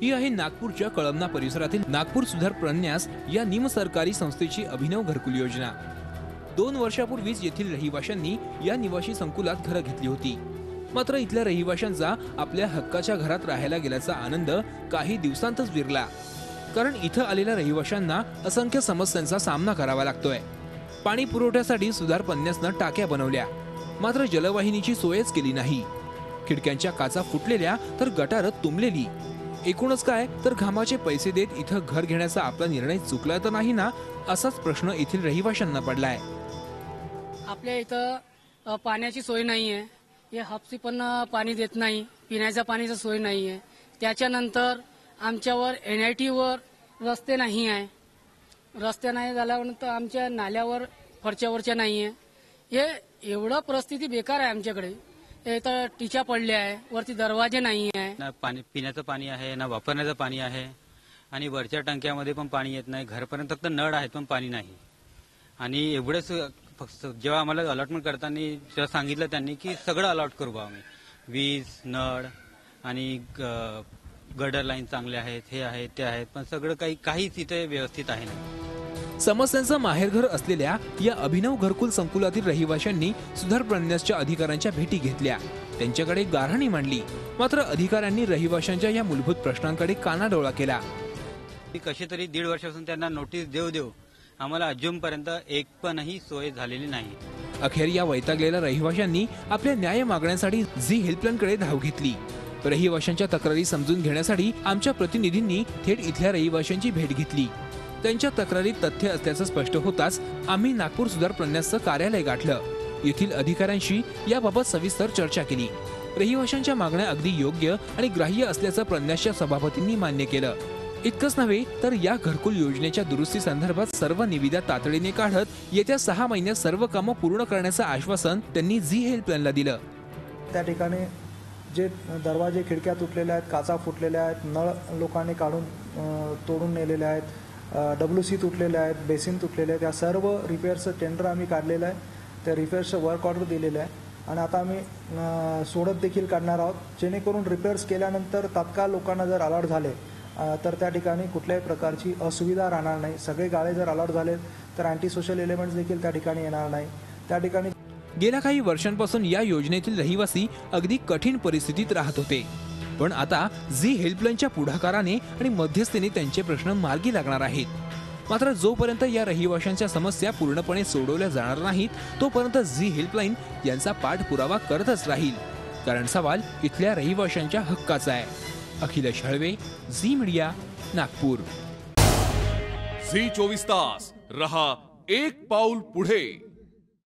ही आहे नागपूरच्या कळमना परिसरातील नागपूर सुधार प्रन्यास या निमसरकारी संस्थेची अभिनव घरकुल योजना। 2 वर्षापूर्वीच येथील रहिवाशांनी या निवासी संकुलात घरं घेतली होती। मात्र इथल्या रहिवाशांचा आपल्या हक्काच्या घरात राहायला गेल्याचा आनंद काही दिवसांतच विरला। कारण इथं आलेल्या रहिवाशांना असंख्य समस्यांचा सामना करावा लागतोय। पाणी पुरवठ्यासाठी सुधार प्रन्यासनं टाक्या बनवल्या, मात्र जलवाहिनीची सोयच केली नाही। खिडक्यांच्या काचा फुटलेल्या तर गटारं तुंबलेली। एकूणच काय तर घामाचे पैसे देत इथं घर घेण्याचा आपला निर्णय चुकला तर नाही ना, असाच प्रश्न येथील रहिवाशांना पडलाय। आपल्या इथं पाण्याची सोय नाहीये, हे हापसी पण पाणी देत नाही, पिण्याच्या पाण्याची सोय नाहीये। त्याच्यानंतर आमच्यावर NIT वर रस्ते नाही आहे, रस्ते नाही झाल्यानंतर आमच्या नाल्यावर फरच्यावरच्या नाहीये। हे एवढं परिस्थिती बेकार आहे आमच्याकडे। इथं टिचा पडले आहे, वरती दरवाजे नाही आहे, ना पाणी पिण्याचं पाणी आहे ना वापरण्याचं पाणी आहे, आणि वरच्या टंक्यामध्ये पण पाणी येत नाही। घरपर्यंत फक्त नळ आहेत पण पाणी नाही। आणि एवढंच फक्त जेव्हा आम्हाला अलॉटमेंट करताना सांगितलं त्यांनी की सगळं अलॉट करू बा आम्ही, वीज, नळ आणि गटर लाईन चांगले आहेत, हे आहेत ते आहेत, पण सगळं काहीच इथे व्यवस्थित आहे नाही। समस्यांचं माहेरघर असलेल्या या अभिनव घरकुल संकुलातील रहिवाशांनी सुधार प्रन्यासच्या अधिकाऱ्यांच्या भेटी घेतल्या, त्यांच्याकडे गाऱ्हाणी मांडली। मात्र अधिकाऱ्यांनी रहिवाशांच्या या मूलभूत प्रश्नांकडे कानाडोळा केला। कशी तरी 1.5 वर्षापासून त्यांना नोटीस देऊ आम्हाला अजूनपर्यंत एक पणही सोय झालेली नाही। अखेर या वैतागलेल्या रहिवाशांनी आपल्या न्याय मागण्यासाठी झी हेल्पलाईनकडे धाव घेतली। रहिवाशांच्या तक्रारी समजून घेण्यासाठी आमच्या प्रतिनिधींनी थेट इथल्या रहिवाशांची भेट घेतली। त्यांच्या तक्रारीत तथ्य असल्याचं स्पष्ट होताच आम्ही नागपूर सुधार प्रन्यासचं कार्यालय गाठलं। येथील अधिकाऱ्यांशी याबाबत सविस्तर चर्चा केली। रहिवाशांच्या मागण्या अगदी योग्य आणि ग्राह्य असल्याचं प्रन्यासच्या सभापतींनी मान्य केलं। इतकंच नव्हे तर या घरकुल योजनेच्या दुरुस्ती संदर्भात सर्व निविदा तातडीने काढत येत्या 6 महिन्यात सर्व कामं पूर्ण करण्याचं आश्वासन त्यांनी झी हेल्पलाईनला दिलं। त्या ठिकाणी जे दरवाजे खिडक्या तुटलेल्या आहेत, काचा फुटलेल्या आहेत, नळ लोकांनी काढून तोडून नेलेले आहेत, WC तुटलेले आहेत, बेसिन तुटलेले आहेत, या सर्व रिपेअरचं टेंडर आम्ही काढलेलं आहे। त्या रिपेअर्सचं वर्क ऑर्डर दिलेलं आहे आणि आता आम्ही सोडत देखील काढणार आहोत, जेणेकरून रिपेअर्स केल्यानंतर तात्काळ लोकांना जर अलॉट झाले तर त्या ठिकाणी कुठल्याही प्रकारची असुविधा राहणार नाही। सगळे गाळे जर अलॉट झाले तर अँटी सोशल एलिमेंट्स देखील त्या ठिकाणी येणार नाही। त्या ठिकाणी गेल्या काही वर्षांपासून या योजनेतील रहिवासी अगदी कठीण परिस्थितीत राहत होते, पण आता झी हेल्पलाईनच्या पुढाकाराने आणि मध्यस्थीने त्यांचे प्रश्न मार्गी लागणार आहेत। मात्र जोपर्यंत या रहिवाशांच्या समस्या पूर्णपणे सोडवल्या जाणार नाहीत, तोपर्यंत झी हेल्पलाईन यांचा पाठपुरावा करतच राहील, कारण सवाल इथल्या रहिवाशांच्या हक्काचा आहे। Akhilesh Halve, Zee media, Nagpur. Zee 24 तास रहा एक पाऊल पुढे।